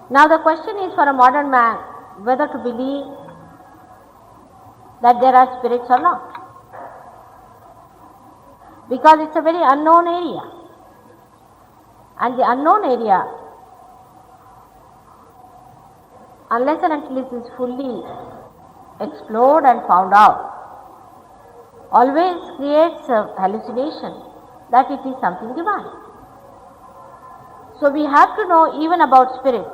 Now the question is for a modern man whether to believe that there are spirits or not. Because it's a very unknown area. And the unknown area, unless and until it is fully explored and found out, always creates a hallucination that it is something divine. So we have to know even about spirits.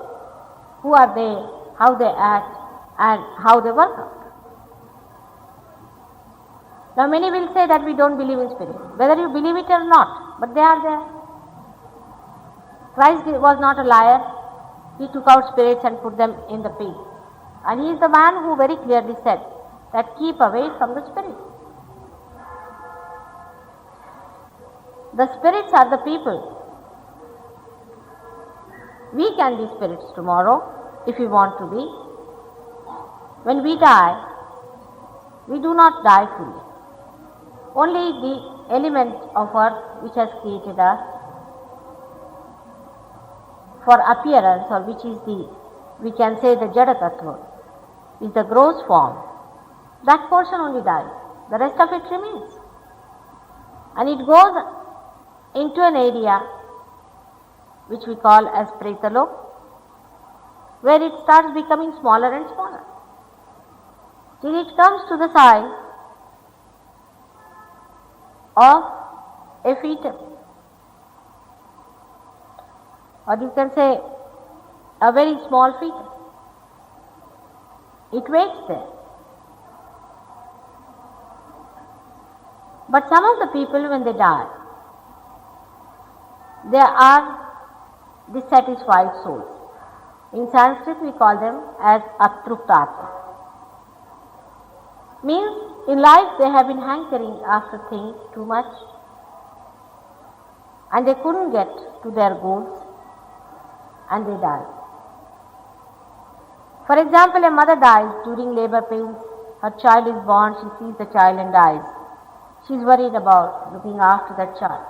Who are they, how they act, and how they work out. Now many will say that we don't believe in spirits, whether you believe it or not, but they are there. Christ was not a liar. He took out spirits and put them in the pig. And he is the man who very clearly said that keep away from the spirits. The spirits are the people. We can be spirits tomorrow if we want to be. When we die, we do not die fully. Only the element of earth which has created us for appearance, or which is the, we can say the Jada Tattva, is the gross form. That portion only dies. The rest of it remains. And it goes into an area which we call as Pretalok, where it starts becoming smaller and smaller, till it comes to the size of a fetus, or you can say a very small fetus. It waits there. But some of the people, when they die, they are dissatisfied souls. In Sanskrit we call them as atruptatma. Means in life they have been hankering after things too much and they couldn't get to their goals and they died. For example, a mother dies during labor pains. Her child is born, she sees the child and dies. She is worried about looking after that child.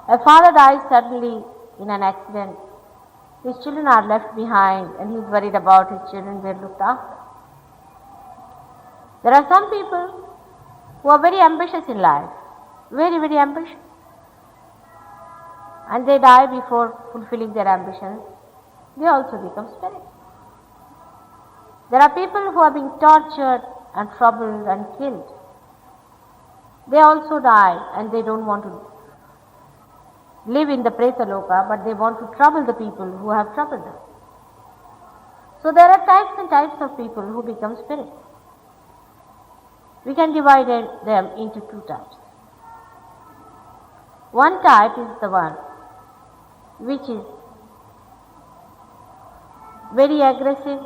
A father dies suddenly in an accident. His children are left behind and he is worried about his children being looked after. There are some people who are very ambitious in life, very, very ambitious. And they die before fulfilling their ambitions. They also become spirits. There are people who are being tortured and troubled and killed. They also die and they don't want to live in the Pretaloka, but they want to trouble the people who have troubled them. So there are types and types of people who become spirits. We can divide them into two types. One type is the one which is very aggressive,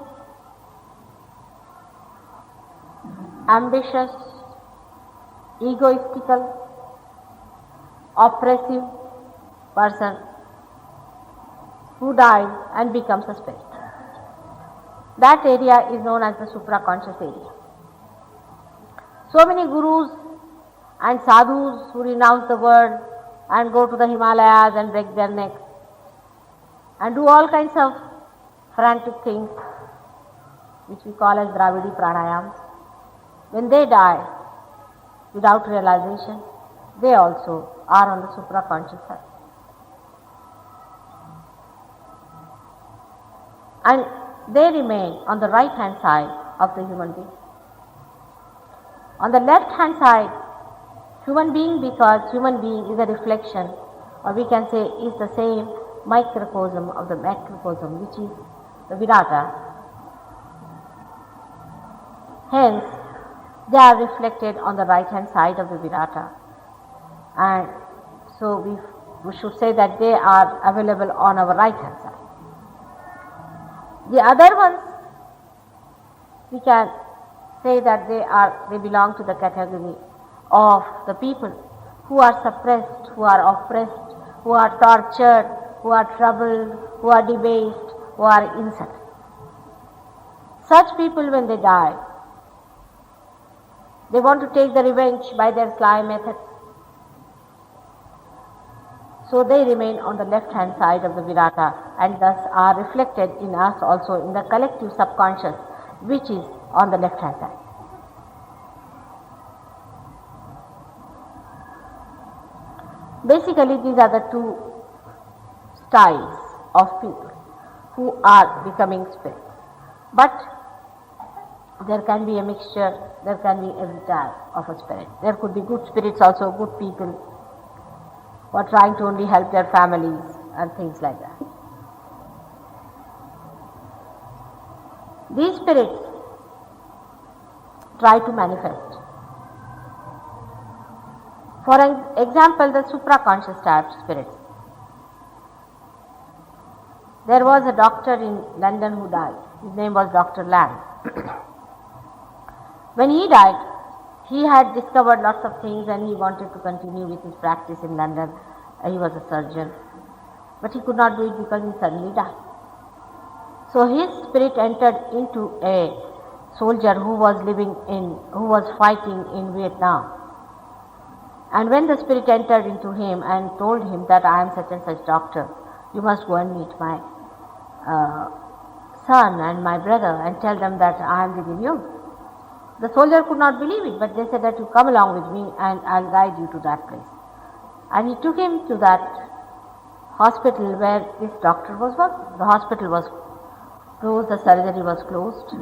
ambitious, egoistical, oppressive person who dies and becomes a spirit. That area is known as the supraconscious area. So many gurus and sadhus who renounce the world and go to the Himalayas and break their necks and do all kinds of frantic things which we call as Dravidi pranayams. When they die without realization, they also are on the supraconscious side. And they remain on the right hand side of the human being. On the left hand side, human being, because human being is a reflection, or we can say is the same microcosm of the macrocosm, which is the Virata. Hence, they are reflected on the right hand side of the Virata. And so we should say that they are available on our right hand side. The other ones, we can say that they belong to the category of the people who are suppressed, who are oppressed, who are tortured, who are troubled, who are debased, who are insulted. Such people, when they die, they want to take the revenge by their sly methods. So they remain on the left hand side of the Virata and thus are reflected in us also in the collective subconscious, which is on the left hand side. Basically, these are the two styles of people who are becoming spirit. But there can be a mixture, there can be every type of a spirit. There could be good spirits also, good people who are trying to only help their families and things like that. These spirits try to manifest. For example, the supraconscious type spirits. There was a doctor in London who died. His name was Dr. Lang. When he died, he had discovered lots of things and he wanted to continue with his practice in London. He was a surgeon. But he could not do it because he suddenly died. So his spirit entered into a soldier who was fighting in Vietnam. And when the spirit entered into him and told him that I am such and such doctor, you must go and meet my son and my brother and tell them that I am within you. The soldier could not believe it, but they said that you come along with me and I'll guide you to that place. And he took him to that hospital where this doctor was working. The hospital was closed, the surgery was closed.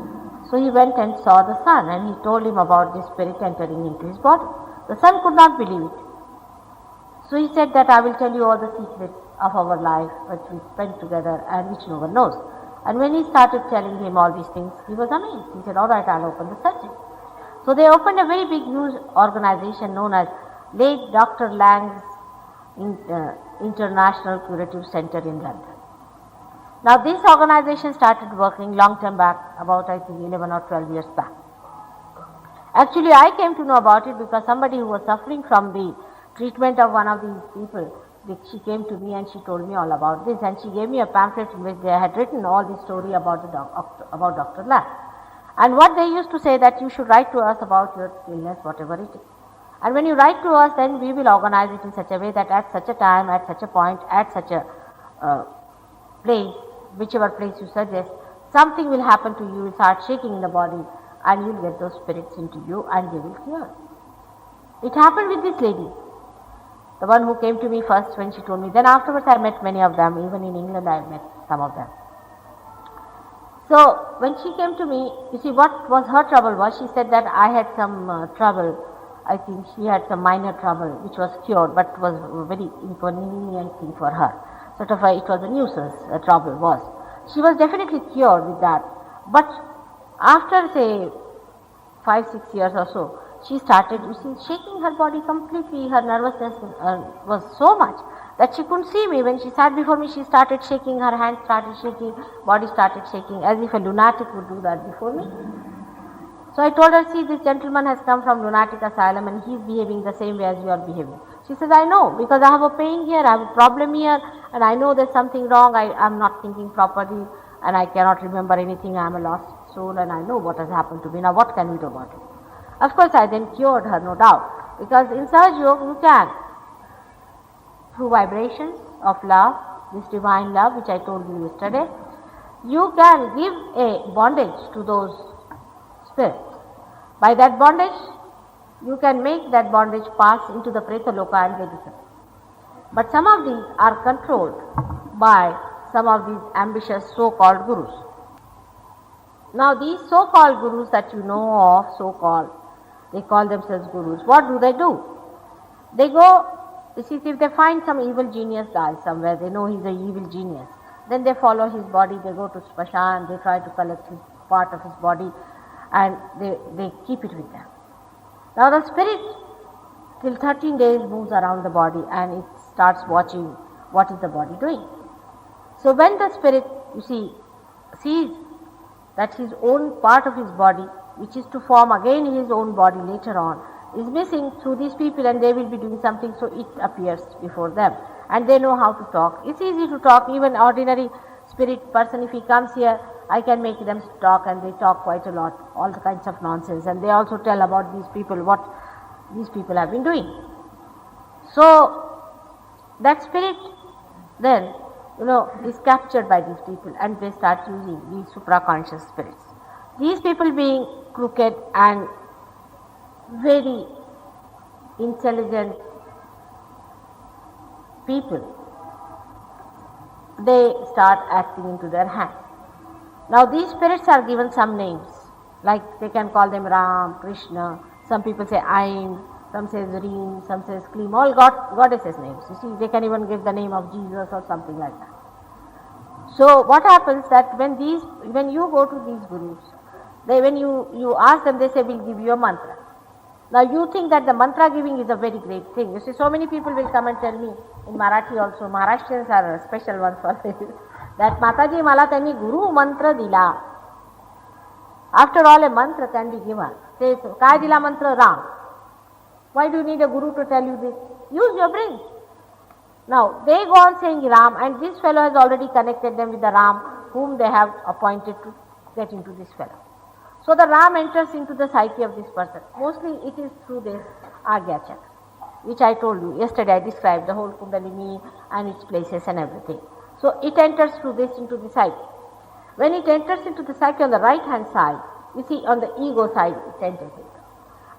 So he went and saw the son and he told him about this spirit entering into his body. The son could not believe it. So he said that I will tell you all the secrets of our life which we spent together and which no one knows. And when he started telling him all these things, he was amazed. He said, all right, I'll open the surgery. So they opened a very big, huge organization known as late Dr. Lang's International Curative Center in London. Now this organization started working long time back, about I think 11 or 12 years back. Actually, I came to know about it because somebody who was suffering from the treatment of one of these people, she came to me and she told me all about this, and she gave me a pamphlet in which they had written all the story about about Dr. Lang. And what they used to say that you should write to us about your illness, whatever it is. And when you write to us, then we will organize it in such a way that at such a time, at such a point, at such a place, whichever place you suggest, something will happen to you, you will start shaking in the body and you will get those spirits into you and they will cure. It happened with this lady, the one who came to me first when she told me. Then afterwards I met many of them, even in England I met some of them. So when she came to me, you see what was her trouble was, she said that I had some trouble. I think she had some minor trouble which was cured but was a very inconvenient thing for her. Sort of it was a nuisance, a trouble was. She was definitely cured with that. But after say 5-6 years or so, she started, you see, shaking her body completely. Her nervousness was so much that she couldn't see me. When she sat before me, she started shaking, her hands started shaking, body started shaking, as if a lunatic would do that before me. So I told her, see, this gentleman has come from lunatic asylum and he is behaving the same way as you are behaving. She says, I know, because I have a pain here, I have a problem here, and I know there's something wrong, I am not thinking properly, and I cannot remember anything, I am a lost soul, and I know what has happened to me. Now what can we do about it? Of course, I then cured her, no doubt, because in Sahaj Yoga you can, through vibrations of love, this divine love which I told you yesterday, you can give a bondage to those spirits. By that bondage, you can make that bondage pass into the Preta Loka and they disappear. But some of these are controlled by some of these ambitious so-called gurus. Now these so-called gurus that you know of, so-called, they call themselves gurus. What do? They go, you see, if they find some evil genius guy somewhere, they know he's an evil genius, then they follow his body, they go to Spashan, they try to collect his part of his body and they keep it with them. Now the spirit till 13 days moves around the body and it starts watching what is the body doing. So when the spirit, you see, sees that his own part of his body, which is to form again his own body later on, is missing through these people and they will be doing something, so it appears before them. And they know how to talk. It's easy to talk. Even ordinary spirit person, if he comes here, I can make them talk, and they talk quite a lot, all the kinds of nonsense, and they also tell about these people, what these people have been doing. So that spirit then, is captured by these people and they start using these supraconscious spirits. These people being crooked and very intelligent people, they start acting into their hands. Now these spirits are given some names, like they can call them Ram, Krishna, some people say Ain, some says Reem, some says Klim, all goddesses names. You see, they can even give the name of Jesus or something like that. So what happens that when you go to these gurus, when you ask them, they say, we'll give you a mantra. Now you think that the mantra giving is a very great thing. You see, so many people will come and tell me, in Marathi also, Maharashtrians are a special one for this, that Mataji mala tani guru mantra dila. After all, a mantra can be given. Say, Kai dila mantra? Ram. Why do you need a guru to tell you this? Use your brain. Now, they go on saying Ram, and this fellow has already connected them with the Ram whom they have appointed to get into this fellow. So the Ram enters into the psyche of this person. Mostly it is through this Agya Chakra, which I told you. Yesterday I described the whole Kundalini and its places and everything. So it enters through this into the psyche. When it enters into the psyche on the right hand side, you see on the ego side it enters into.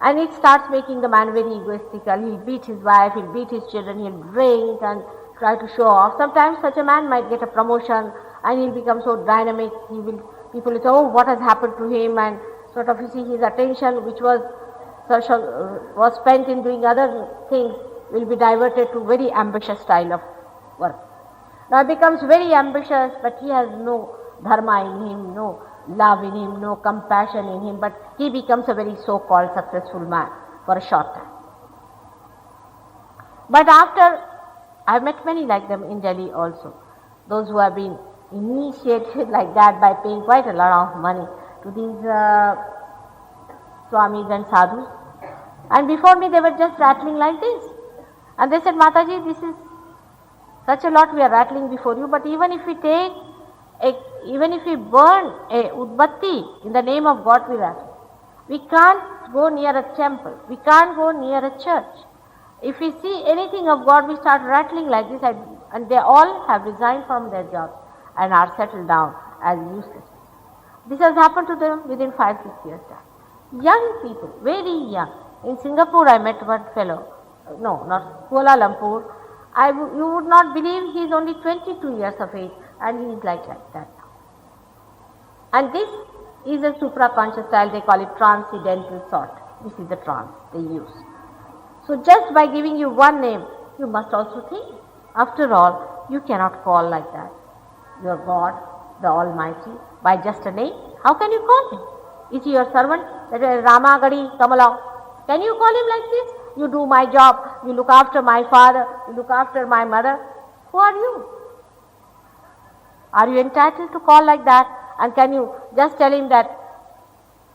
And it starts making the man very egoistical. He'll beat his wife, he'll beat his children, he'll drink and try to show off. Sometimes such a man might get a promotion and he'll become so dynamic. People will say, oh, what has happened to him? And sort of, you see, his attention, which was spent in doing other things, will be diverted to very ambitious style of work. Now he becomes very ambitious, but he has no dharma in him, no love in him, no compassion in him, but he becomes a very so-called successful man for a short time. But after, I have met many like them in Delhi also, those who have been initiated like that by paying quite a lot of money to these swamis and sadhus. And before me they were just rattling like this. And they said, Mataji, this is such a lot we are rattling before you, but even if we burn a udbatti in the name of God, we rattle. We can't go near a temple. We can't go near a church. If we see anything of God, we start rattling like this, and they all have resigned from their jobs and are settled down as useless. This has happened to them within 5-6 years' time. Young people, very young. In Singapore, I met one fellow. No, not Kuala Lumpur. You would not believe he is only 22 years of age, and he is like that now. And this is a supraconscious style. They call it transcendental thought. This is the trance they use. So just by giving you one name, you must also think. After all, you cannot call like that your God, the Almighty, by just a name. How can you call him? Is he your servant? Rama Gadi, come along. Can you call him like this? You do my job, you look after my father, you look after my mother. Who are you? Are you entitled to call like that? And can you just tell him that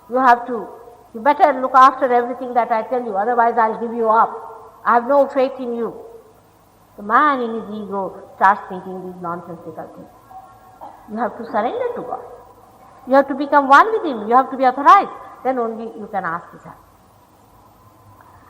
you better look after everything that I tell you, otherwise I'll give you up. I have no faith in you. The man in his ego starts thinking these nonsensical things. You have to surrender to God. You have to become one with him. You have to be authorized. Then only you can ask his help.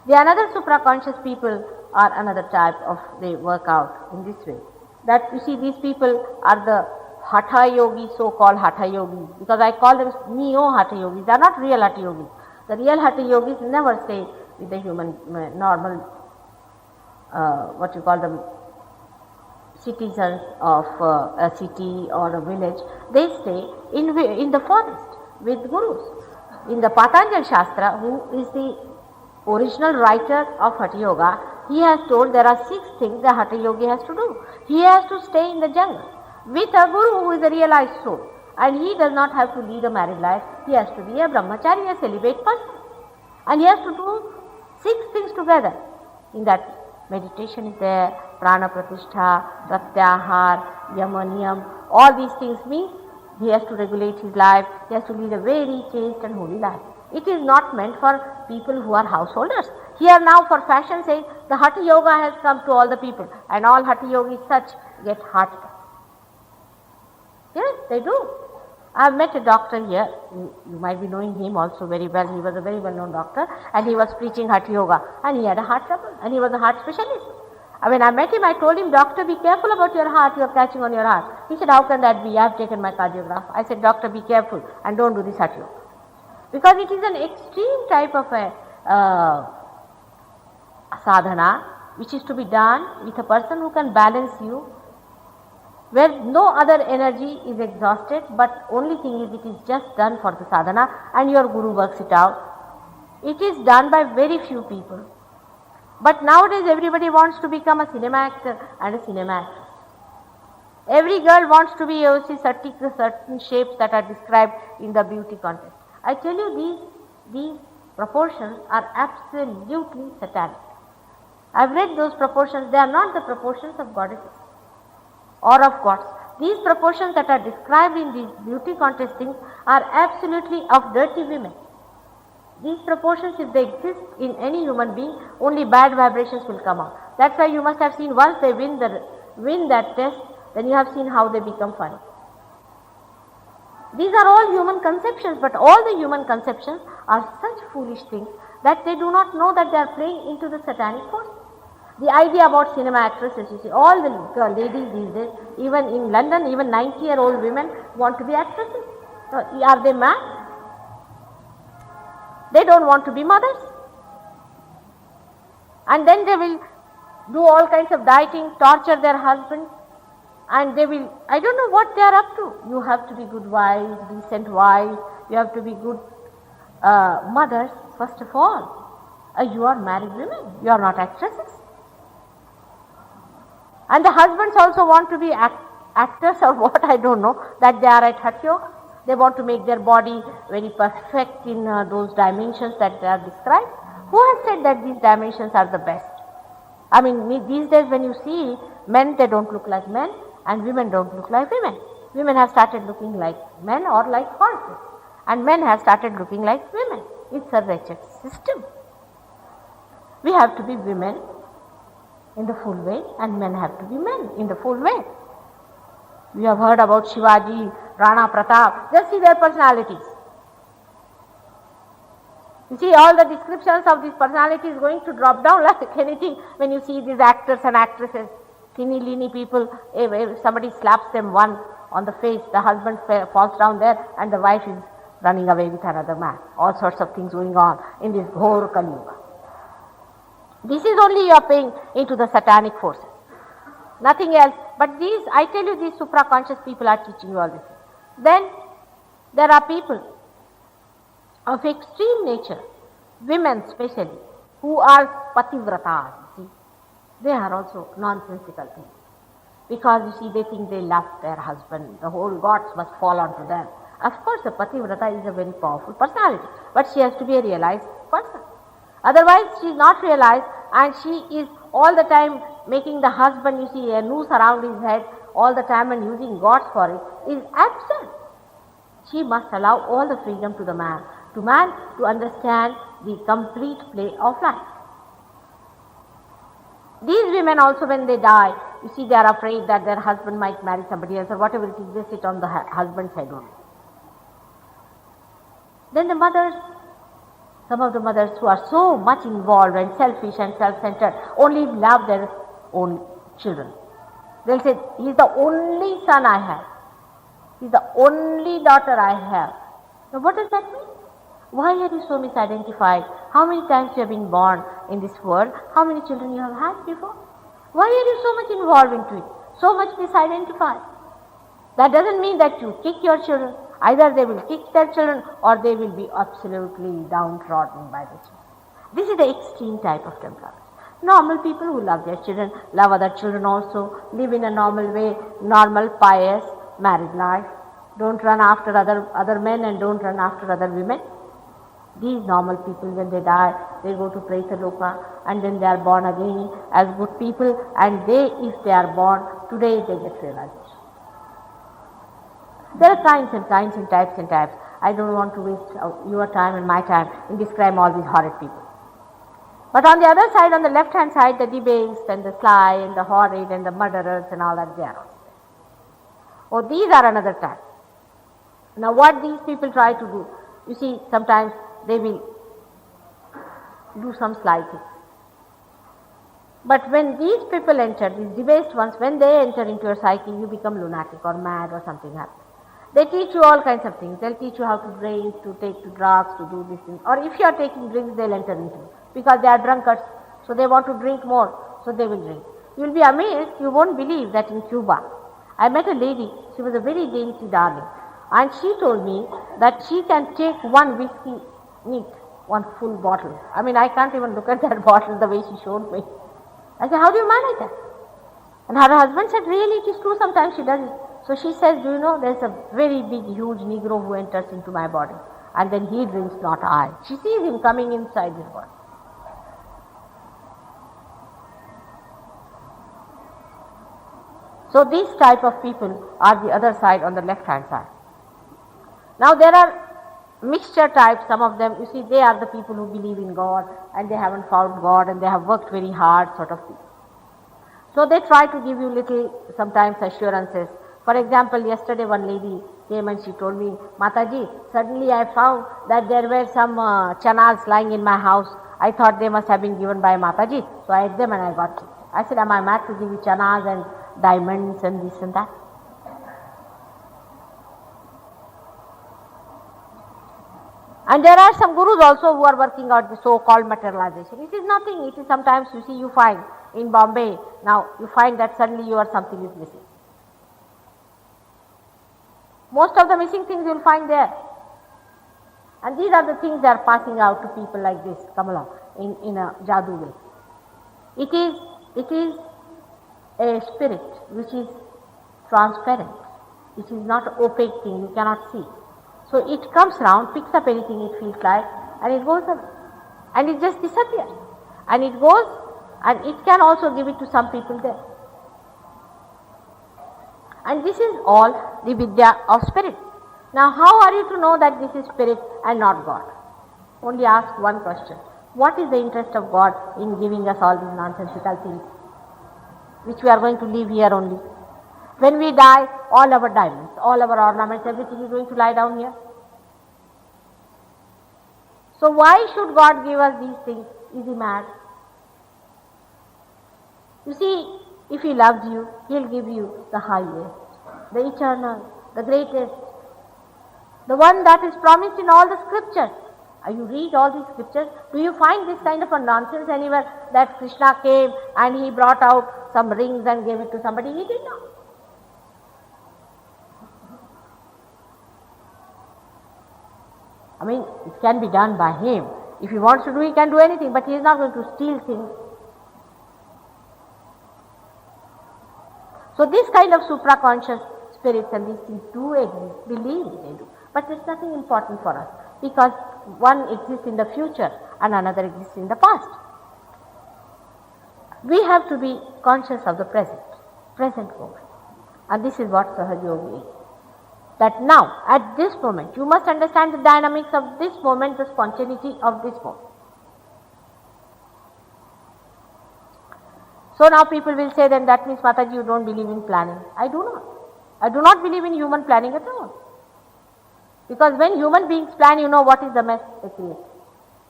The another supraconscious people are another type of, they work out in this way. That you see, these people are the Hatha Yogis, so-called Hatha Yogis, because I call them neo-Hatha Yogis. They are not real Hatha Yogis. The real Hatha Yogis never stay with the human, normal, what you call them, citizens of a city or a village. They stay in the forest with gurus. In the Patanjali Shastra, who is the original writer of Hatha Yoga, he has told there are 6 things the Hatha Yogi has to do. He has to stay in the jungle with a guru who is a realized soul, and he does not have to lead a married life. He has to be a brahmachari, a celibate person, and he has to do 6 things together. In that, meditation is there, prana pratishtha, pratyahar, yama niyam. All these things mean he has to regulate his life. He has to lead a very chaste and holy life. It is not meant for people who are householders. Here now for fashion sake, the Hatha Yoga has come to all the people, and all Hatha Yogis such get heart attack. Yes, they do. I have met a doctor here, you might be knowing him also very well. He was a very well known doctor, and he was preaching Hatha Yoga, and he had a heart trouble, and he was a heart specialist. When I met him, I told him, "Doctor, be careful about your heart, you are catching on your heart." He said, "How can that be? I have taken my cardiograph." I said, "Doctor, be careful and don't do this Hatha Yoga." Because it is an extreme type of a sadhana which is to be done with a person who can balance you, where no other energy is exhausted, but only thing is it is just done for the sadhana and your guru works it out. It is done by very few people. But nowadays everybody wants to become a cinema actor and a cinema actress. Every girl wants to be, you see, certain shapes that are described in the beauty contest. I tell you, these proportions are absolutely satanic. I've read those proportions. They are not the proportions of goddesses or of gods. These proportions that are described in these beauty contest things are absolutely of dirty women. These proportions, if they exist in any human being, only bad vibrations will come out. That's why you must have seen, once they win that test, then you have seen how they become funny. These are all human conceptions, but all the human conceptions are such foolish things that they do not know that they are playing into the satanic force. The idea about cinema actresses, you see, all the ladies these days, even in London, even 90-year-old women want to be actresses. So, are they mad? They don't want to be mothers. And then they will do all kinds of dieting, torture their husbands, and they will, I don't know what they are up to. You have to be good wives, decent wives, you have to be good mothers, first of all. You are married women, you are not actresses. And the husbands also want to be actors or what, I don't know, that they are at Hatha Yoga. They want to make their body very perfect in those dimensions that they are described. Who has said that these dimensions are the best? These days when you see men, they don't look like men, and women don't look like women. Women have started looking like men or like horses, and men have started looking like women. It's a wretched system. We have to be women in the full way, and men have to be men in the full way. We have heard about Shivaji, Rana Pratap. Just see their personalities. You see, all the descriptions of these personalities going to drop down like anything when you see these actors and actresses, teeny leany people. If somebody slaps them one on the face, the husband falls down there and the wife is running away with another man. All sorts of things going on in this Ghor Kali Yuga. This is only you are paying into the satanic forces. Nothing else. But these, I tell you, these supraconscious people are teaching you all this. Then there are people of extreme nature, women especially, who are pativratas. See, they are also nonsensical things. Because you see, they think they love their husband, the whole gods must fall onto them. Of course, a pativrata is a very powerful personality, but she has to be a realized person. Otherwise, she is not realized, and she is all the time making the husband, you see, a noose around his head all the time and using gods for it, is absent. She must allow all the freedom to the man, to understand the complete play of life. These women also, when they die, you see, they are afraid that their husband might marry somebody else or whatever it is, they sit on the husband's head only. Then the mothers, some of the mothers who are so much involved and selfish and self-centered, only love their own children. They'll say, "He is the only son I have. He is the only daughter I have." Now what does that mean? Why are you so misidentified? How many times you have been born in this world? How many children you have had before? Why are you so much involved into it? So much misidentified? That doesn't mean that you kick your children. Either they will kick their children or they will be absolutely downtrodden by the children. This is the extreme type of temperament. Normal people who love their children, love other children also, live in a normal way, normal, pious, married life. Don't run after other men and don't run after other women. These normal people, when they die, they go to Pretaloka and then they are born again as good people, and they, if they are born today, they get realization. There are kinds and kinds and types and types. I don't want to waste your time and my time in describing all these horrid people. But on the other side, on the left-hand side, the debased and the sly and the horrid and the murderers and all that, they are also there. Oh, these are another type. Now what these people try to do, you see, sometimes they will do some sly things. But when these people enter, these debased ones, when they enter into your psyche, you become lunatic or mad or something happens. They teach you all kinds of things. They'll teach you how to drink, to take to drugs, to do these things. Or if you are taking drinks, they'll enter into it. Because they are drunkards, so they want to drink more, so they will drink. You will be amazed, you won't believe that in Cuba, I met a lady, she was a very dainty darling. And she told me that she can take one whiskey neat, one full bottle. I mean, I can't even look at that bottle the way she showed me. I said, how do you manage that? And her husband said, really, it is true, sometimes she does it. So she says, do you know, there's a very big, huge Negro who enters into my body. And then he drinks, not I. She sees him coming inside his body. So these type of people are the other side, on the left hand side. Now there are mixture types, some of them, you see, they are the people who believe in God and they haven't found God and they have worked very hard, sort of thing. So they try to give you little, sometimes assurances. For example, yesterday one lady came and she told me, Mataji, suddenly I found that there were some chanas lying in my house. I thought they must have been given by Mataji, so I ate them and I got it. I said, am I mad to give you chanas and diamonds and this and that? And there are some gurus also who are working out the so-called materialization. It is nothing. It is sometimes, you see, you find in Bombay, now you find that suddenly something is missing. Most of the missing things you will find there. And these are the things that are passing out to people like this, come along, in a jadoo way. It is a spirit which is transparent. It is not an opaque thing, you cannot see. So it comes round, picks up anything it feels like, and it goes up. And it just disappears. And it goes, and it can also give it to some people there. And this is all the Vidya of spirit. Now how are you to know that this is spirit and not God? Only ask one question. What is the interest of God in giving us all these nonsensical things, which we are going to leave here only? When we die, all our diamonds, all our ornaments, everything is going to lie down here. So why should God give us these things? Is He mad? You see, if He loves you, He'll give you the highest, the eternal, the greatest, the one that is promised in all the scriptures. You read all these scriptures, do you find this kind of a nonsense anywhere that Krishna came and He brought out some rings and gave it to somebody? He did not. I mean, it can be done by Him. If He wants to do, He can do anything, but He is not going to steal things. So this kind of supraconscious spirits and these things do exist, believe they do. But it's nothing important for us, because one exists in the future and another exists in the past. We have to be conscious of the present moment. And this is what Sahaja Yoga is. That now, at this moment, you must understand the dynamics of this moment, the spontaneity of this moment. So now people will say, then that means, Mataji, you don't believe in planning. I do not. I do not believe in human planning at all. Because when human beings plan, you know what is the mess they create.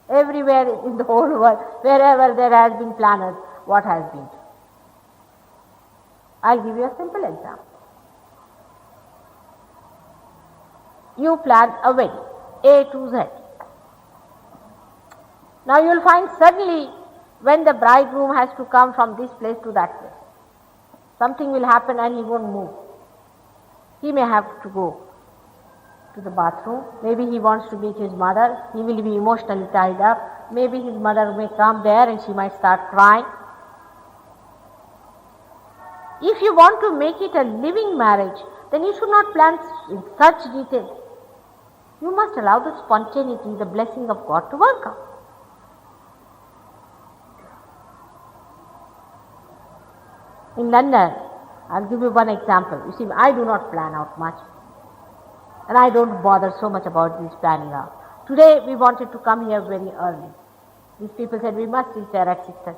Everywhere in the whole world, wherever there has been planners, what has been. I'll give you a simple example. You plan a wedding, A to Z. Now you will find suddenly when the bridegroom has to come from this place to that place, something will happen and he won't move. He may have to go to the bathroom. Maybe he wants to meet his mother. He will be emotionally tied up. Maybe his mother may come there and she might start crying. If you want to make it a living marriage, then you should not plan in such detail. You must allow the spontaneity, the blessing of God to work out. In London, I'll give you one example. You see, I do not plan out much. And I don't bother so much about this planning out. Today, we wanted to come here very early. These people said, we must reach there at 6:30.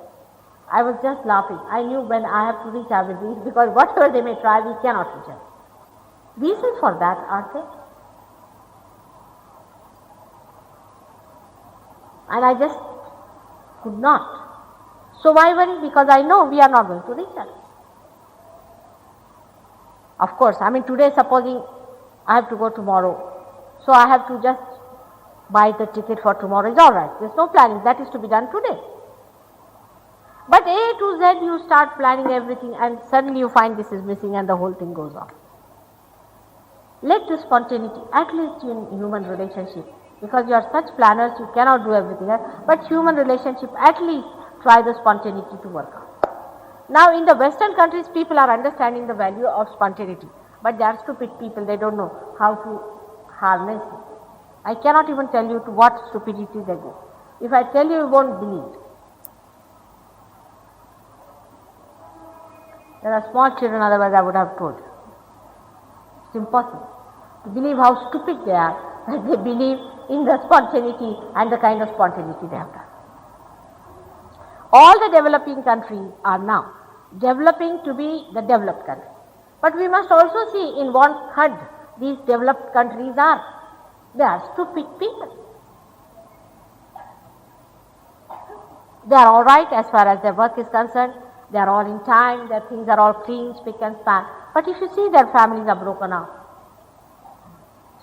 I was just laughing. I knew when I have to reach, I will reach, because whatever they may try, we cannot reach it. Reasons for that, aren't there? And I just could not So why worry? Because I know we are not going to reach that. Of course, today supposing I have to go tomorrow, so I have to just buy the ticket for tomorrow is alright. There's no planning. That is to be done today. But A to Z you start planning everything and suddenly you find this is missing and the whole thing goes off. Let the spontaneity, at least in human relationship, because you are such planners you cannot do everything else, but human relationship at least try the spontaneity to work out. Now in the Western countries people are understanding the value of spontaneity, but they are stupid people, they don't know how to harness it. I cannot even tell you to what stupidity they go. If I tell you, you won't believe. There are small children, otherwise I would have told you. It's impossible to believe how stupid they are, that they believe in the spontaneity and the kind of spontaneity they have done. All the developing countries are now developing to be the developed countries. But we must also see in what third these developed countries are. They are stupid people. They are all right as far as their work is concerned. They are all in time. Their things are all clean, spick and span. But if you see, their families are broken up.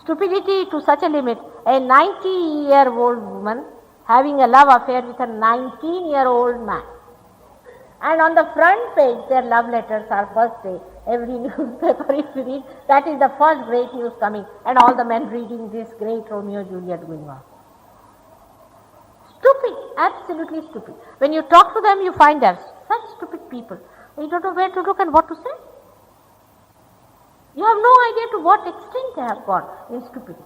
Stupidity to such a limit. A 90-year-old woman having a love affair with a 19-year-old man. And on the front page, their love letters are first day. Every newspaper, if you read, that is the first great news coming. And all the men reading this great Romeo-Juliet going on. Stupid, absolutely stupid. When you talk to them, you find them such stupid people. You don't know where to look and what to say. You have no idea to what extent they have gone in stupidity.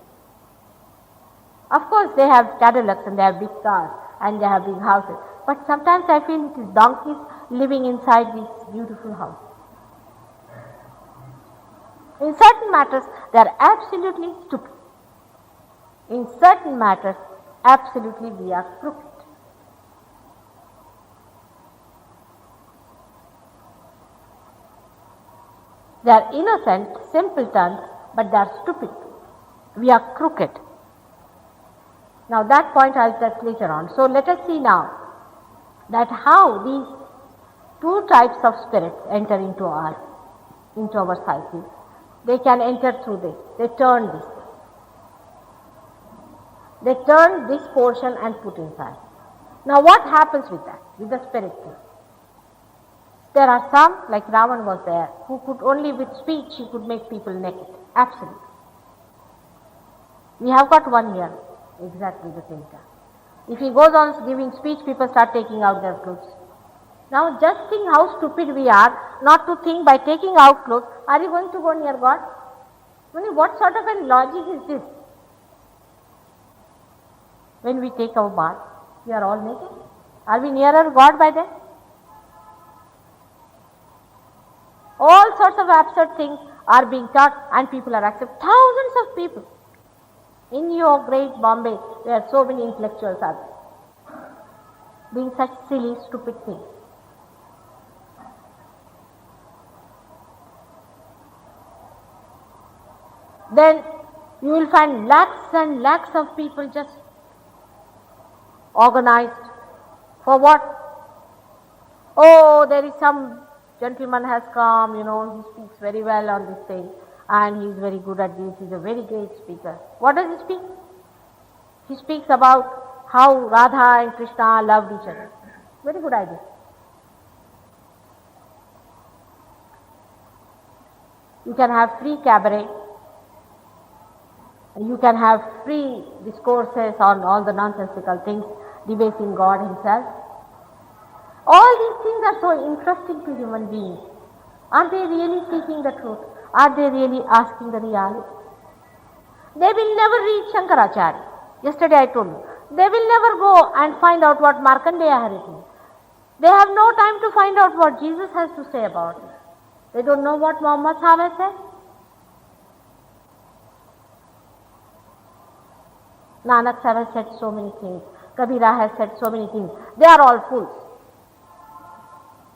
Of course, they have Cadillacs and they have big cars and they have big houses. But sometimes I feel it is donkeys living inside these beautiful houses. In certain matters, they are absolutely stupid. In certain matters, absolutely we are crooked. They are innocent, simpletons, but they are stupid. We are crooked. Now that point I will touch later on. So let us see now that how these two types of spirits enter into our psyche. They can enter through this. They turn this. They turn this portion and put inside. Now what happens with that, with the spirit thing? There are some, like Ravan was there, who could only with speech, he could make people naked. Absolutely. We have got one here, exactly the same time. If he goes on giving speech, people start taking out their clothes. Now just think how stupid we are not to think by taking out clothes, are you going to go near God? What sort of a logic is this? When we take our bath, we are all naked. Are we nearer God by then? All sorts of absurd things are being taught and people are accepted. Thousands of people in your great Bombay, where so many intellectuals are doing such silly, stupid things. Then you will find lakhs and lakhs of people just organized for what? Oh, there is some gentleman has come, he speaks very well on this thing and he is very good at this, he is a very great speaker. What does he speak? He speaks about how Radha and Krishna loved each other. Very good idea. You can have free cabaret, you can have free discourses on all the nonsensical things, debasing God himself. All these things are so interesting to human beings. Are they really seeking the truth? Are they really asking the reality? They will never reach Shankaracharya. Yesterday I told you. They will never go and find out what Markandeya had written. They have no time to find out what Jesus has to say about it. They don't know what Muhammad Sahib said. Nanak Sahib has said so many things. Kabira has said so many things. They are all fools.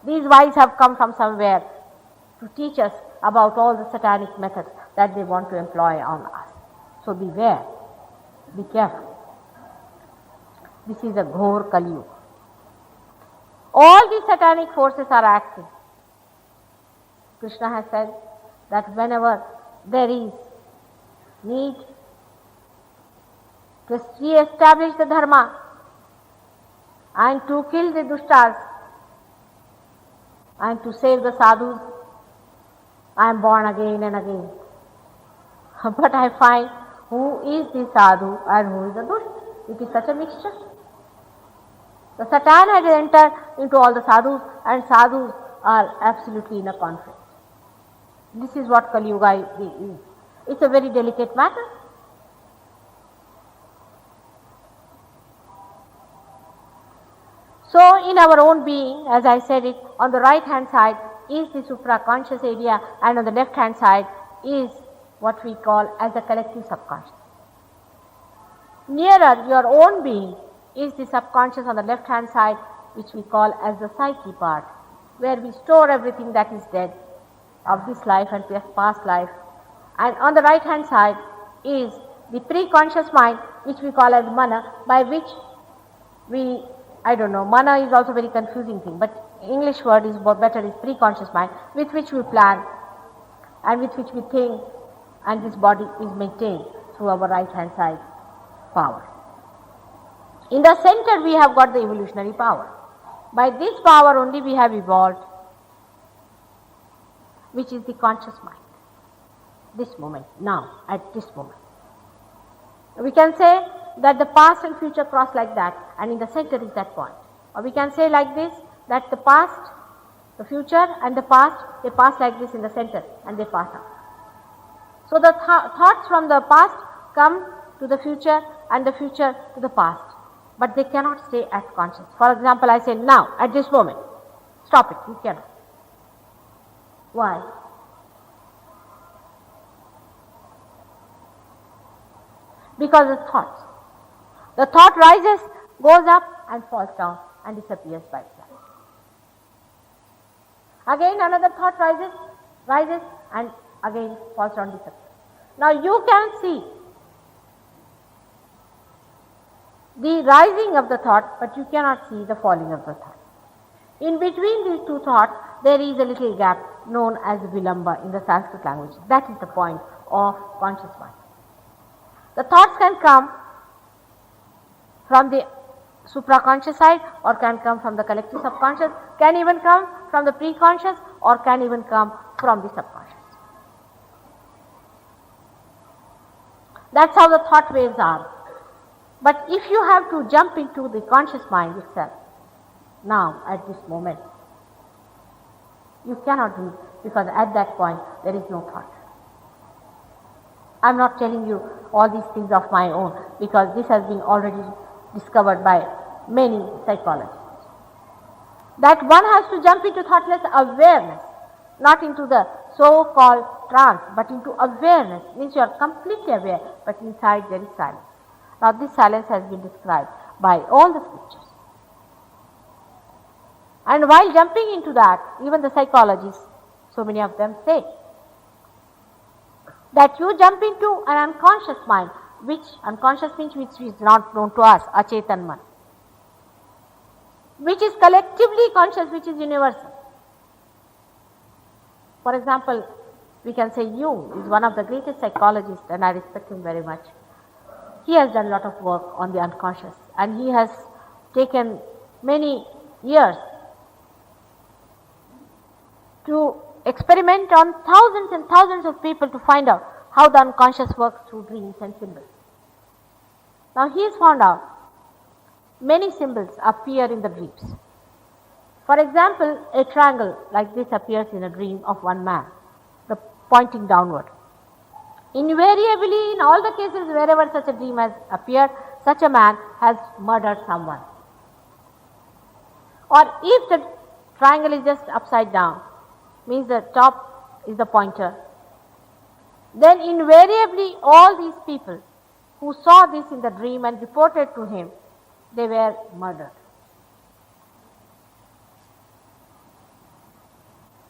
These wise have come from somewhere to teach us about all the satanic methods that they want to employ on us. So beware, be careful. This is a ghor Kali Yuga. all the satanic forces are acting. Krishna has said that whenever there is need to re-establish the dharma and to kill the dushtas and to save the sadhus, I am born again and again. But I find who is the sadhu and who is the dushta. It is such a mixture. The Satan has entered into all the sadhus, and sadhus are absolutely in a conflict. This is what Kali Yuga is. It's a very delicate matter. So, in our own being, as I said it, on the right hand side is the supraconscious area, and on the left hand side is what we call as the collective subconscious. Nearer your own being is the subconscious on the left hand side, which we call as the psyche part, where we store everything that is dead of this life and past life. And on the right hand side is the pre-conscious mind, which we call as mana, by which we, mana is also a very confusing thing, but English word is better, is pre-conscious mind, with which we plan and with which we think, and this body is maintained through our right hand side power. In the center we have got the evolutionary power. By this power only we have evolved, which is the conscious mind. This moment, now, at this moment. We can say that the past and future cross like that, and in the center is that point. Or we can say like this, that the past, the future and the past, they pass like this in the center and they pass out. So the thoughts from the past come to the future and the future to the past, but they cannot stay at conscious. For example, I say now, at this moment, stop it, you cannot. Why? Because of thoughts. The thought rises, goes up and falls down and disappears by itself. Again another thought rises and again falls down, disappears. Now you can see the rising of the thought, but you cannot see the falling of the thought. In between these two thoughts, there is a little gap known as vilamba in the Sanskrit language. That is the point of conscious mind. The thoughts can come from the supraconscious side, or can come from the collective subconscious, can even come from the preconscious, or can even come from the subconscious. That's how the thought waves are. But if you have to jump into the conscious mind itself, now, at this moment, you cannot do it, because at that point there is no thought. I am not telling you all these things of my own, because this has been already discovered by many psychologists. That one has to jump into thoughtless awareness, not into the so-called trance, but into awareness. Means you are completely aware, but inside there is silence. Now this silence has been described by all the scriptures. And while jumping into that, even the psychologists, so many of them say that you jump into an unconscious mind, which unconscious means which is not known to us, achetan man, which is collectively conscious, which is universal. For example, we can say Jung is one of the greatest psychologists, and I respect him very much. He has done a lot of work on the unconscious, and he has taken many years to experiment on thousands and thousands of people to find out how the unconscious works through dreams and symbols. Now he has found out many symbols appear in the dreams. For example, a triangle like this appears in a dream of one man, the pointing downward. Invariably, in all the cases wherever such a dream has appeared, such a man has murdered someone. Or if the triangle is just upside down, means the top is the pointer, then invariably all these people who saw this in the dream and reported to him, they were murdered.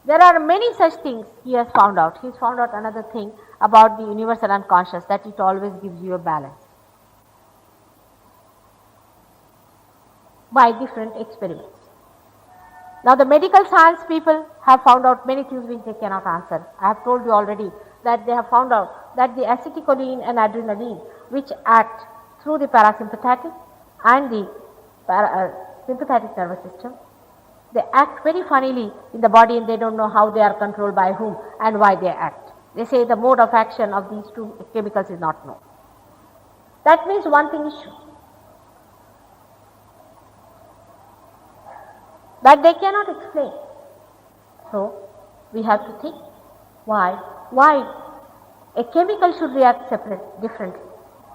There are many such things he has found out. He has found out another thing about the universal unconscious, that it always gives you a balance by different experiments. Now the medical science people have found out many things which they cannot answer. I have told you already that they have found out that the acetylcholine and adrenaline, which act through the parasympathetic and the sympathetic nervous system, they act very funnily in the body and they don't know how they are controlled by whom and why they act. They say the mode of action of these two chemicals is not known. That means one thing is sure, that they cannot explain. So we have to think why a chemical should react differently,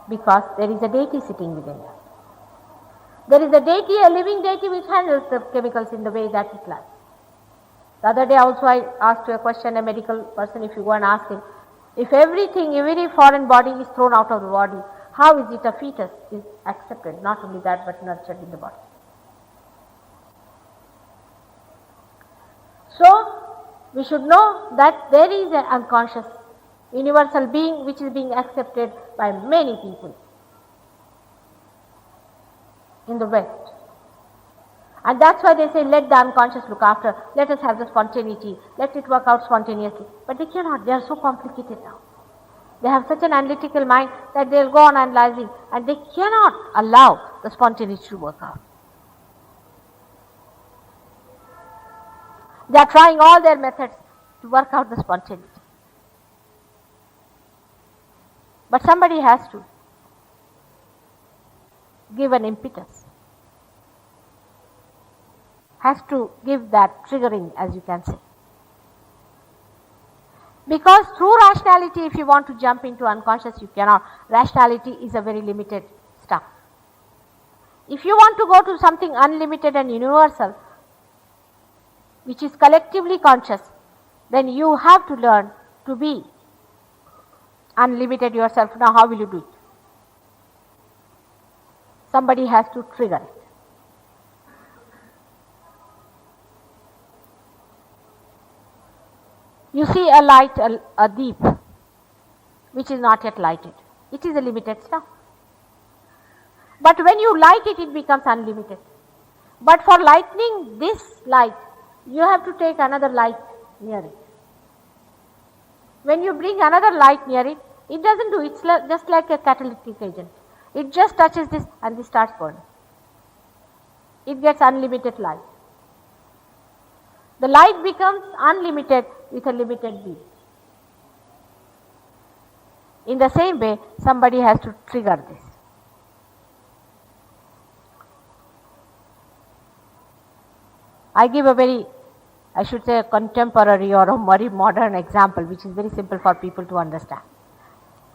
because there is a deity sitting within us. There is a deity, a living deity which handles the chemicals in the way that it likes. The other day also I asked you a question, a medical person, if you go and ask him, if everything, every foreign body is thrown out of the body, how is it a fetus is accepted? Not only that, but nurtured in the body. So, we should know that there is an unconscious universal being which is being accepted by many people in the West. And that's why they say, let the unconscious look after, let us have the spontaneity, let it work out spontaneously. But they cannot, they are so complicated now. They have such an analytical mind that they will go on analyzing and they cannot allow the spontaneity to work out. They are trying all their methods to work out the spontaneity. But somebody has to give an impetus, has to give that triggering, as you can say. Because through rationality, if you want to jump into unconscious, you cannot. Rationality is a very limited stuff. If you want to go to something unlimited and universal, which is collectively conscious, then you have to learn to be unlimited yourself. Now how will you do it? Somebody has to trigger it. You see a light, a deep, which is not yet lighted. It is a limited stuff. But when you light it, it becomes unlimited. But for lightening this light, you have to take another light near it. When you bring another light near it, it doesn't do, it's just like a catalytic agent. It just touches this and this starts burning. It gets unlimited light. The light becomes unlimited with a limited beam. In the same way, somebody has to trigger this. I give a very, I should say, a contemporary or a very modern example, which is very simple for people to understand.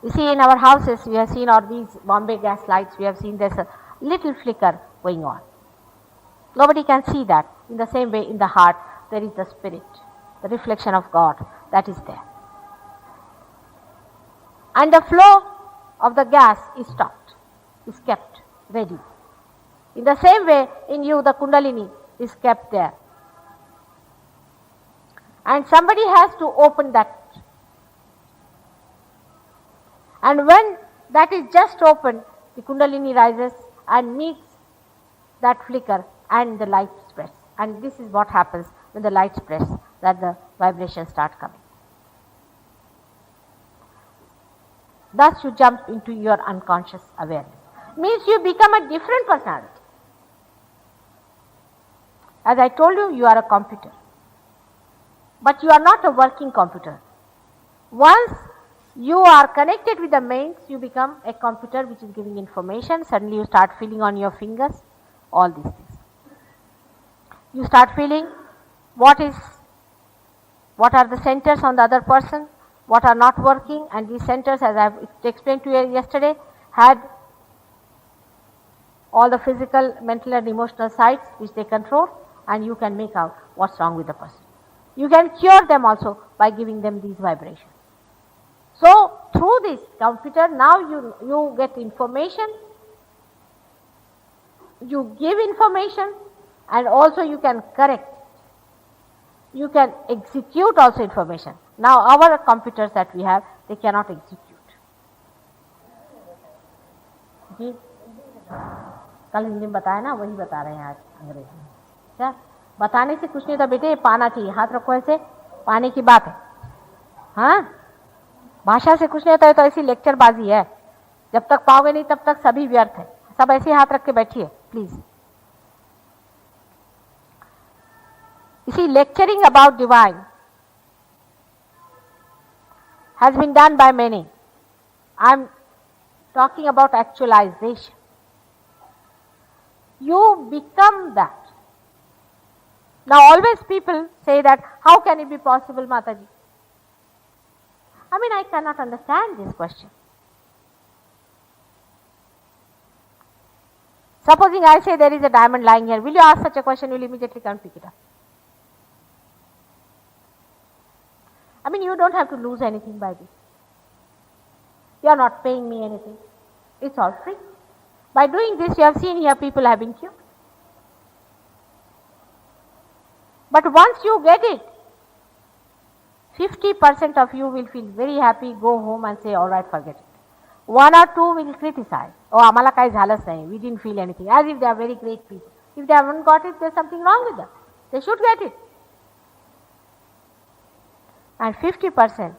You see, in our houses, we have seen all these Bombay gas lights, we have seen there's a little flicker going on. Nobody can see that. In the same way, in the heart, there is the spirit, the reflection of God that is there. And the flow of the gas is stopped, is kept ready. In the same way, in you, the Kundalini is kept there. And somebody has to open that. And when that is just opened, the Kundalini rises and meets that flicker and the light spreads. And this is what happens when the light spreads, that the vibrations start coming. Thus you jump into your unconscious awareness. Means you become a different personality. As I told you, you are a computer. But you are not a working computer. Once you are connected with the mains, you become a computer which is giving information. Suddenly you start feeling on your fingers, all these things. You start feeling what are the centers on the other person, what are not working, and these centers, as I have explained to you yesterday, had all the physical, mental and emotional sides which they control, and you can make out what's wrong with the person. You can cure them also by giving them these vibrations. So through this computer, now you get information, you give information, and also you can correct. You can execute also information. Now our computers that we have, they cannot execute. जी कल हिंदी में बताया ना, वही बता रहे हैं आज अंग्रेजी में. क्या बताने से कुछ नहीं होता बेटे, पाना चाहिए, हाथ रखो ऐसे, पाने की बात है। हाँ, भाषा से कुछ नहीं होता है, तो ऐसी लेक्चरबाजी है, जब तक पाओगे नहीं तब तक सभी व्यर्थ है। सब ऐसे हाथ रख के बैठिए प्लीज। इसी lecturing about divine has been done by many. I'm talking about actualization. You become that. Now always people say that, how can it be possible, Mataji? I mean, I cannot understand this question. Supposing I say there is a diamond lying here, will you ask such a question? You will immediately come pick it up. I mean, you don't have to lose anything by this. You are not paying me anything. It's all free. By doing this, you have seen here people have been cured. But once you get it, 50% of you will feel very happy, go home and say, all right, forget it. 1 or 2 will criticize. Oh, amala kai jhalas nahi. We didn't feel anything. As if they are very great people. If they haven't got it, there's something wrong with them. They should get it. And 50%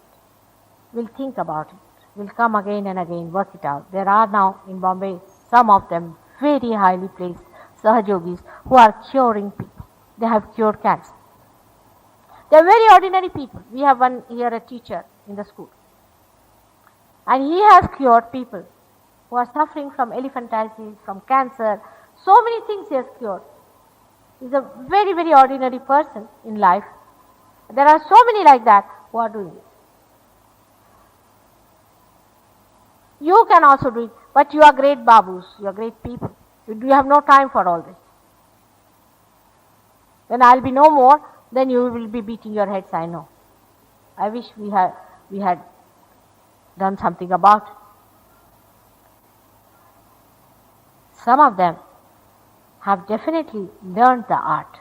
will think about it, will come again and again, work it out. There are now in Bombay, some of them very highly placed Sahajogis who are curing people. They have cured cancer. They are very ordinary people. We have one here, a teacher in the school. And he has cured people who are suffering from elephantiasis, from cancer. So many things he has cured. He is a very, very ordinary person in life. There are so many like that who are doing it. You can also do it, but you are great babus, you are great people. You have no time for all this. When I will be no more, then you will be beating your heads, I know. I wish we had done something about it. Some of them have definitely learned the art.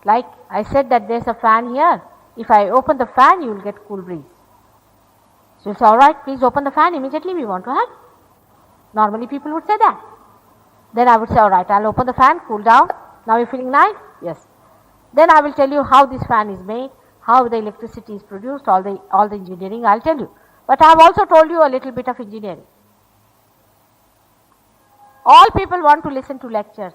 Like I said that there's a fan here. If I open the fan, you will get cool breeze. So it's all right, please open the fan immediately, we want to have. Normally people would say that. Then I would say, all right, I'll open the fan, cool down. Now you're feeling nice? Yes. Then I will tell you how this fan is made, how the electricity is produced, all the engineering I'll tell you. But I have also told you a little bit of engineering. All people want to listen to lectures.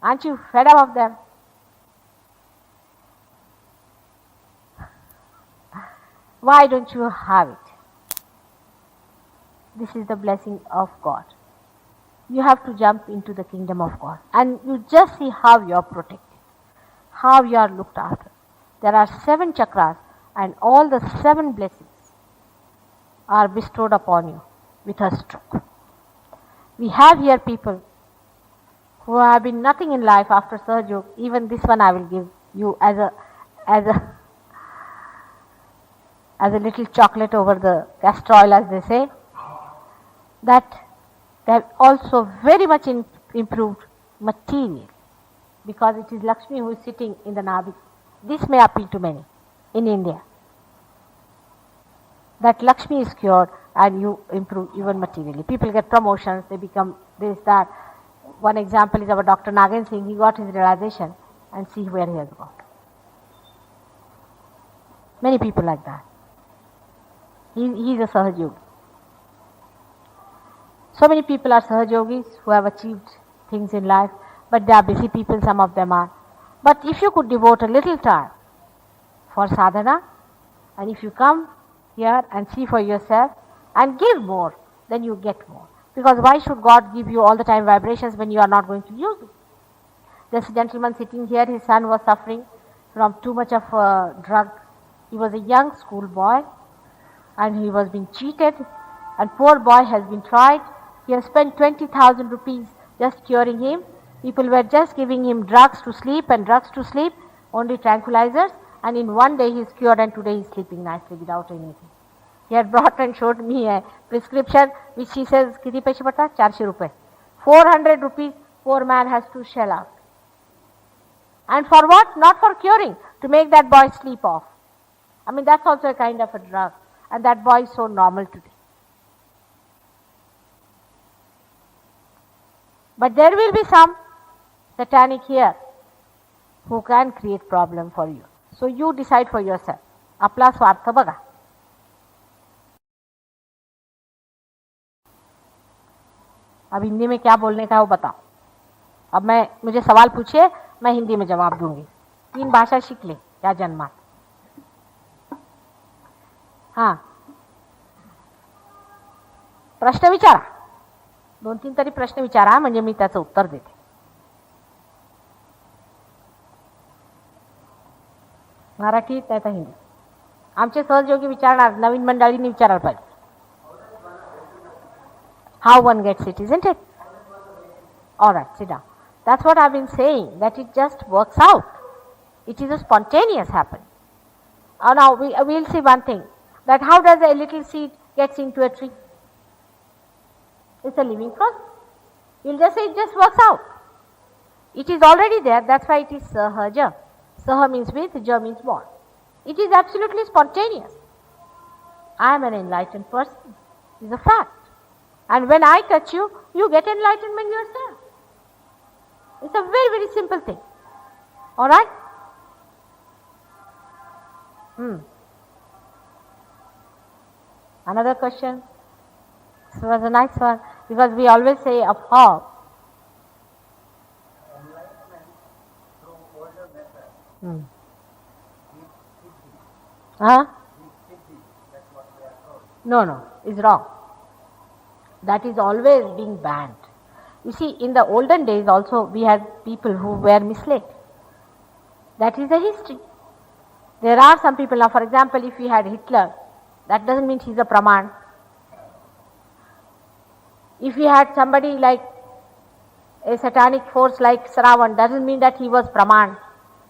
Aren't you fed up of them? Why don't you have it? This is the blessing of God. You have to jump into the kingdom of God. And you just see how you are protected, how you are looked after. There are 7 chakras and all the 7 blessings are bestowed upon you with a stroke. We have here people who have been nothing in life after Sahajog. Even this one I will give you as a little chocolate over the castor oil, as they say, that they have also very much improved material, because it is Lakshmi who is sitting in the Nadi. This may appeal to many in India, that Lakshmi is cured and you improve even materially. People get promotions, they become this, that. One example is our Dr. Nagen Singh. He got his realization and see where he has gone. Many people like that. He is a Sahajogi. So many people are Sahajogis who have achieved things in life, but they are busy people, some of them are. But if you could devote a little time for sadhana, and if you come here and see for yourself and give more, then you get more. Because why should God give you all the time vibrations when you are not going to use it? This gentleman sitting here, his son was suffering from too much of drug. He was a young school boy and he was being cheated, and poor boy has been tried. He has spent 20,000 rupees just curing him. People were just giving him drugs to sleep, only tranquilizers, and in one day he is cured and today he is sleeping nicely without anything. He had brought and showed me a prescription which he says, kiti paise pata? 400 rupees. 400 rupees poor man has to shell out. And for what? Not for curing, to make that boy sleep off. I mean, that's also a kind of a drug. And that boy is so normal today. But there will be some satanic here who can create problem for you. So you decide for yourself. अपना स्वार्थ बघा. अब हिंदी में क्या बोलने का है वो बताओ. अब मुझे सवाल पूछिए, मैं हिंदी में जवाब दूंगी. 3 भाषा शिक ले या जन्मात. हाँ, प्रश्न विचारा. 2-3 तरी प्रश्न विचारा म्हणजे मी त्याचं उत्तर देते. मराठीत नाही तर हिंदी. आमचे सहयोगी विचारणार, नवीन मंडळींनी विचारायला पाहिजे. How one gets it, isn't it? All right, sit down. That's what I've been saying, that it just works out. It is a spontaneous happening. Now we'll see one thing, that how does a little seed gets into a tree? It's a living process. You'll just say it just works out. It is already there, that's why it is sahaja. Saha means with, ja means born. It is absolutely spontaneous. I am an enlightened person. It is a fact. And when I touch you, you get enlightenment yourself. It's a very, very simple thing. All right? Another question? This was a nice one, because we always say of how. Huh? No, it's wrong. That is always being banned. You see, in the olden days also we had people who were misled. That is the history. There are some people, now for example, if we had Hitler, that doesn't mean he's a Praman. If we had somebody like a satanic force like Sravan, doesn't mean that he was Praman.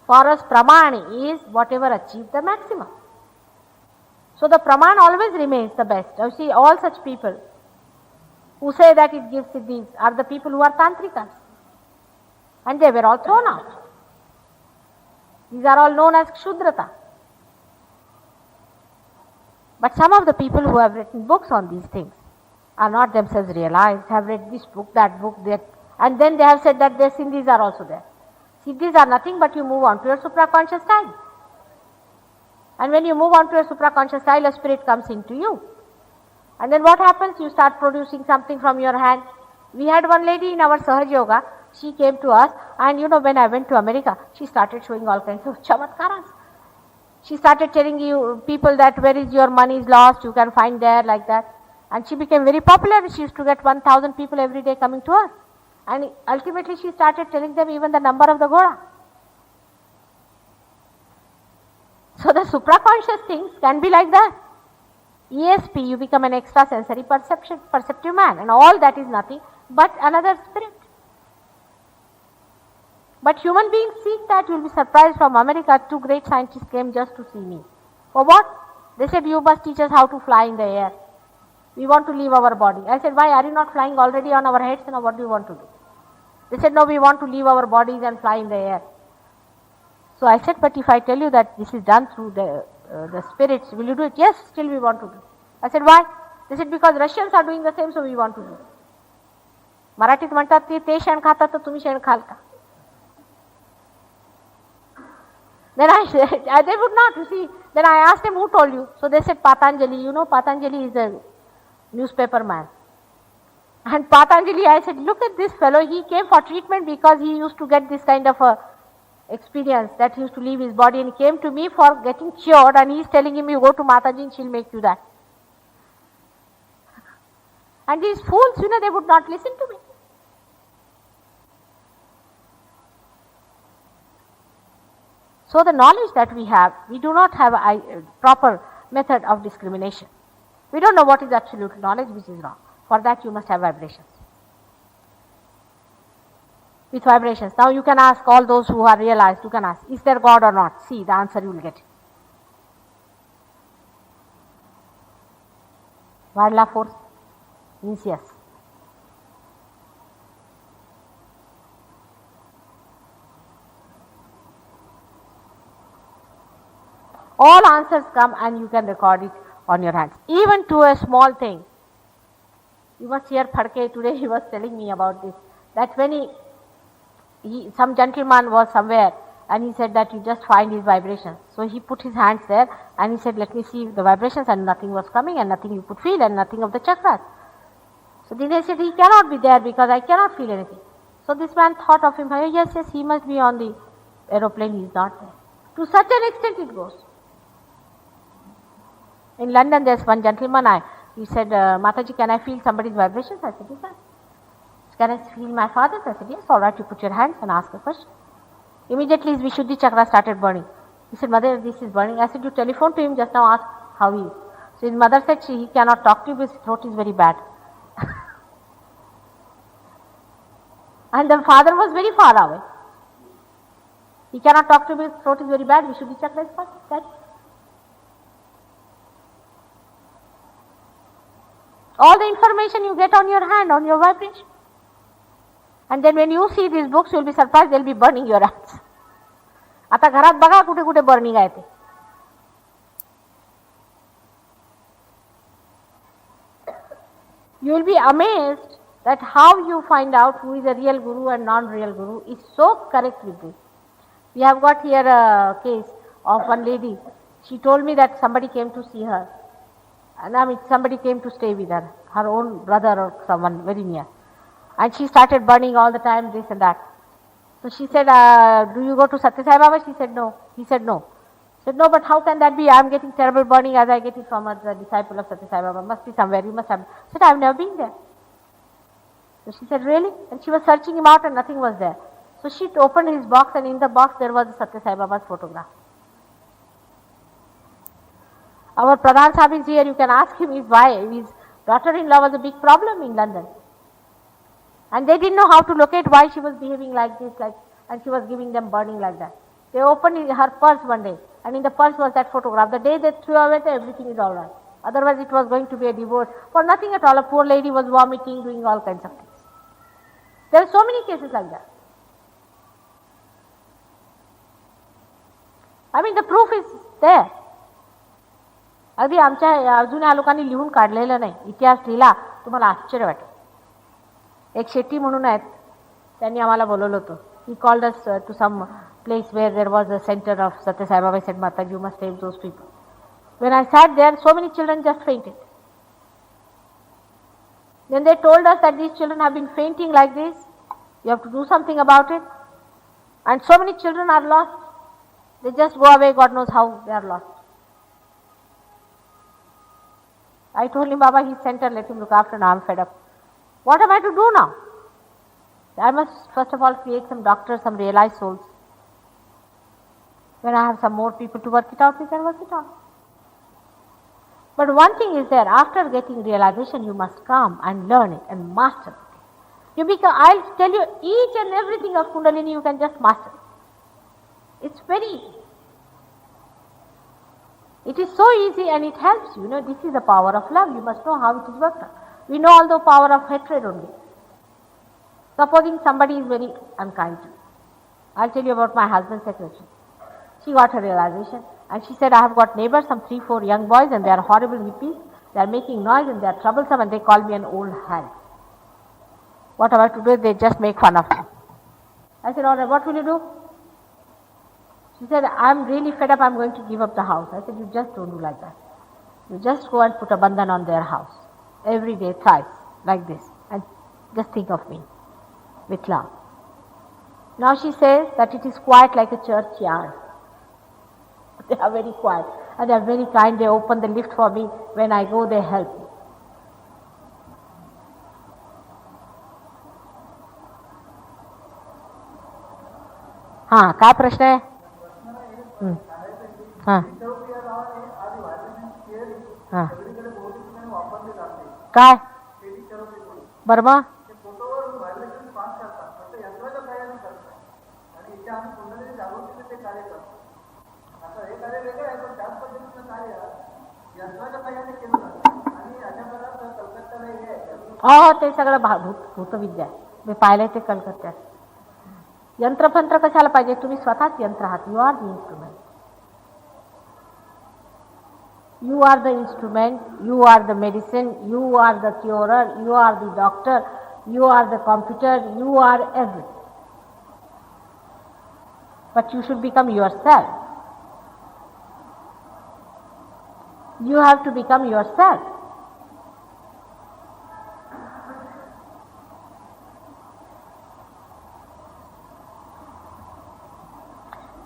For us, Praman is whatever achieved the maximum. So the Praman always remains the best. You see, all such people who say that it gives siddhis are the people who are tantrikas. And they were all thrown out. These are all known as kshudrata. But some of the people who have written books on these things are not themselves realized, have read this book, that, and then they have said that their siddhis are also there. Siddhis are nothing but you move on to your supraconscious style. And when you move on to your supraconscious style, a spirit comes into you. And then what happens? You start producing something from your hand. We had one lady in our Sahaj Yoga, she came to us, and when I went to America, she started showing all kinds of chamatkaras. She started telling you people that where is your money is lost, you can find there, like that. And she became very popular. She used to get 1,000 people every day coming to her. And ultimately she started telling them even the number of the Ghoda. So the supraconscious things can be like that. ESP, you become an extrasensory perceptive man, and all that is nothing but another spirit. But human beings seek that. You will be surprised, from America, 2 great scientists came just to see me. For what? They said, you must teach us how to fly in the air. We want to leave our body. I said, why are you not flying already on our heads? And what do you want to do? They said, no, we want to leave our bodies and fly in the air. So I said, but if I tell you that this is done through the spirits, will you do it? Yes, still we want to do. I said, why? They said, because Russians are doing the same, so we want to do. मराठीत म्हणतात की ते शेण खातात तर तुम्ही शेण खाल का? Then they would not, you see. Then I asked them, who told you? So they said, Patanjali. You know, Patanjali is a newspaper man. And Patanjali, I said, look at this fellow. He came for treatment because he used to get this kind of a experience that he used to leave his body, and he came to me for getting cured, and he is telling him, you go to Mataji and she'll make you that. And these fools, they would not listen to me. So the knowledge that we have, we do not have a proper method of discrimination. We don't know what is absolute knowledge, which is wrong. For that you must have vibrations. With vibrations. Now you can ask all those who are realized, you can ask, is there God or not? See, the answer you will get. Wildlife force means yes. All answers come and you can record it on your hands. Even to a small thing. You must hear Phadke today, he was telling me about this. That when some gentleman was somewhere and he said that you just find his vibrations. So he put his hands there and he said, let me see the vibrations, and nothing was coming and nothing you could feel and nothing of the chakras. So Dinesh said, he cannot be there because I cannot feel anything. So this man thought of him, yes, he must be on the aeroplane, he is not there. To such an extent it goes. In London there's one gentleman, he said, Mataji, can I feel somebody's vibrations? I said, yes. Can I feel my father's? I said, yes. All right, you put your hands and ask a question. Immediately his Vishuddhi chakra started burning. He said, mother, this is burning. I said, you telephone to him just now, ask how he is. So his mother said, he cannot talk to you, his throat is very bad. And the father was very far away. He cannot talk to me, his throat is very bad, Vishuddhi chakra is bad. All the information you get on your hand, on your vibration. And then when you see these books, you will be surprised, they will be burning your hands. आता घरात बघा कुठे कुठे burning आहे ते. You will be amazed that how you find out who is a real guru and non-real guru is so correct with this. We have got here a case of one lady. She told me that somebody came to see her. And somebody came to stay with her, her own brother or someone very near. And she started burning all the time, this and that. So she said, do you go to Satya Sai Baba? She said, no. He said, no. She said, no, but how can that be? I am getting terrible burning as I get it from a disciple of Satya Sai Baba. Must be somewhere, you must have. She said, I have never been there. So she said, really? And she was searching him out and nothing was there. So she opened his box, and in the box there was Satya Sai Baba's photograph. Our Pradhan Sahib is here, you can ask him his daughter-in-law was a big problem in London. And they didn't know how to locate why she was behaving like this, and she was giving them burning like that. They opened her purse one day, and in the purse was that photograph. The day they threw away, everything is all right. Otherwise it was going to be a divorce. For nothing at all, a poor lady was vomiting, doing all kinds of things. There are so many cases like that. I mean, the proof is there. अगदी आमच्या अजून या लोकांनी लिहून काढलेलं नाही. इतिहास लिहिला तुम्हाला आश्चर्य वाटेल. एक शेट्टी म्हणून आहेत, त्यांनी आम्हाला बोलवलं होतं. He called us to some place where there was a center of Satya Sai Baba. Said, Mata, you must save those people. When I sat there, so many children just fainted. Then they told us that these children have been fainting like this. You have to do something about it. And so many children are lost. They just go away, God knows how they are lost. I told him, Baba, he's center, let him look after, now I'm fed up. What am I to do now? I must first of all create some doctors, some realized souls. When I have some more people to work it out, we can work it out. But one thing is there, after getting realization, you must come and learn it and master it. I'll tell you each and everything of Kundalini, you can just master it. It's very easy. It is so easy and it helps you. This is the power of love. You must know how it is worked out. We know all the power of hatred only. Supposing somebody is very unkind to you. I'll tell you about my husband's secretary. She got her realization and she said, I have got neighbors, some 3-4 young boys, and they are horrible hippies. They are making noise and they are troublesome and they call me an old hag. What am I to do? They just make fun of me. I said, all right, what will you do? She said, I'm really fed up, I'm going to give up the house. I said, you just don't do like that. You just go and put a bandhan on their house. Every day, thrice, like this. And just think of me with love. Now she says that it is quiet like a churchyard. They are very quiet. And they are very kind. They open the lift for me. When I go, they help me. हाँ, काय प्रश्न आहे? हाँ हाँ काय Burma ते सगळं भूतविद्या मी पाहिलंय ते कलकत्त्यात. यंत्रफंत्र कशाला पाहिजे? तुम्ही स्वतःच यंत्र आहात. You are the instrument. You are the instrument, you are the medicine, you are the curer, you are the doctor, you are the computer, you are everything. but you should become yourself. You have to become yourself.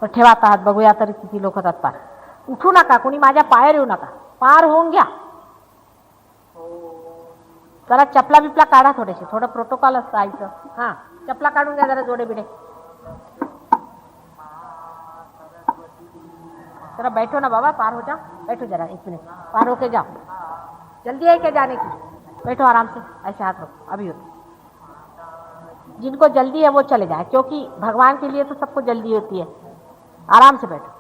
तर ठेवा आता हात, बघूया तरी किती लोक होतात पार. उठू नका, कोणी माझ्या पायावर येऊ नका, पार होऊन घ्या. जरा चपला बिपला काढा, थोडेसे, थोडं प्रोटोकॉल असतं आईचं. हां, चपला काढून घ्या जरा, जोडे बिडे. जरा बैठो ना बाबा, पार हो जाओ, बैठो जरा 1 मिनट, पार होके जाओ. जल्दी है क्या जाने की? बैठो आराम से, ऐसे हाथ रखो, अभी होते. जिनको जल्दी है वो चले जाए, क्योंकि भगवान के लिए तो सबको जल्दी होती है. आराम से बैठो,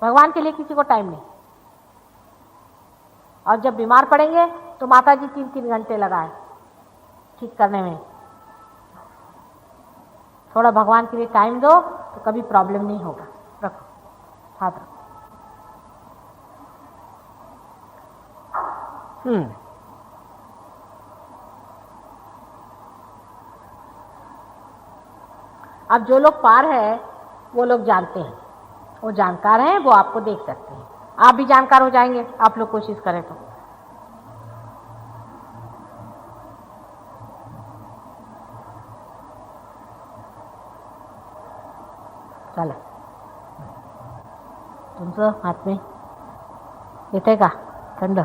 भगवान के लिए किसी को टाइम नहीं. और जब बीमार पड़ेंगे तो माता जी 3-3 घंटे लगाए ठीक करने में. थोड़ा भगवान के लिए टाइम दो तो कभी प्रॉब्लम नहीं होगा. रखो हाथ रखो. अब जो लोग पार है वो लोग जानते हैं, वो जानकार हैं, वो आपको देख सकते हैं. आप भी जानकार हो जाएंगे, आप लोग कोशिश करें तो. चला, तुमचं हात में येते का थंड?